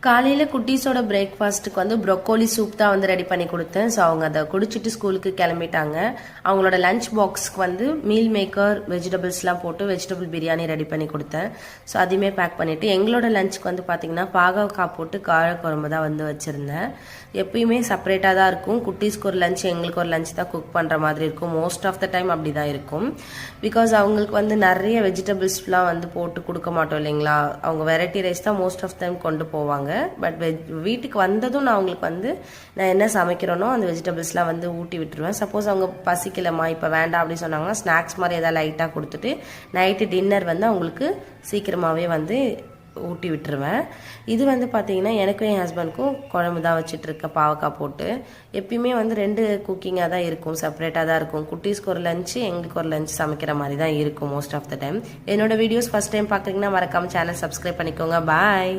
காலையில் குட்டீஸோட பிரேக்ஃபாஸ்ட்டுக்கு வந்து ப்ரொக்கோலி சூப் தான் வந்து ரெடி பண்ணி கொடுத்தேன். ஸோ அவங்க அதை குடிச்சிட்டு ஸ்கூலுக்கு கிளம்பிட்டாங்க. அவங்களோட லஞ்ச் பாக்ஸ்க்கு வந்து மீல் மேக்கர் வெஜிடபிள்ஸ்லாம் போட்டு வெஜிடபிள் பிரியாணி ரெடி பண்ணி கொடுத்தேன். ஸோ அதையுமே பேக் பண்ணிவிட்டு எங்களோட லஞ்சுக்கு வந்து பார்த்திங்கன்னா பாகக்காய் போட்டு காரக்குழம்பு தான் வந்து வச்சுருந்தேன். எப்பயுமே செப்பரேட்டாக தான் இருக்கும். குட்டீஸ்க்கு ஒரு லஞ்ச் எங்களுக்கு ஒரு லஞ்ச் தான் குக் பண்ணுற மாதிரி இருக்கும். மோஸ்ட் ஆஃப் த டைம் அப்படி தான் இருக்கும். பிகாஸ் அவங்களுக்கு வந்து நிறைய வெஜிடபிள்ஸ்லாம் வந்து போட்டு கொடுக்க மாட்டோம் இல்லைங்களா. அவங்க வெரைட்டி ரைஸ் தான் மோஸ்ட் ஆஃப் டைம் கொண்டு போவாங்க. பட் வீட்டுக்கு வந்ததும் நான் அவங்களுக்கு வந்து நான் என்ன சமைக்கிறேனோ அந்த வெஜிடபிள்ஸ்லாம் வந்து ஊட்டி விட்டுருவேன். சப்போஸ் அவங்க பசிக்கலமா இப்போ வேண்டாம் அப்படின்னு சொன்னாங்கன்னா ஸ்நாக்ஸ் மாதிரி ஏதாவது லைட்டாக கொடுத்துட்டு நைட்டு டின்னர் வந்து அவங்களுக்கு சீக்கிரமாகவே வந்து ஊட்டி விட்டுருவேன். இது வந்து பார்த்தீங்கன்னா எனக்கும் என் ஹஸ்பண்டுக்கும் குழம்பு தான் வச்சுட்ருக்கேன் பாவக்காய் போட்டு. எப்பயுமே வந்து 2 குக்கிங்காக தான் இருக்கும், செப்பரேட்டாக தான் இருக்கும். குட்டீஸ்க்கு ஒரு லஞ்சு எங்களுக்கு ஒரு லஞ்ச் சமைக்கிற மாதிரி தான் இருக்கும் மோஸ்ட் ஆஃப் த டைம். என்னோட வீடியோஸ் ஃபஸ்ட் டைம் பார்க்குறீங்கன்னா மறக்காமல் சேனல் சப்ஸ்கிரைப் பண்ணிக்கோங்க. பாய்.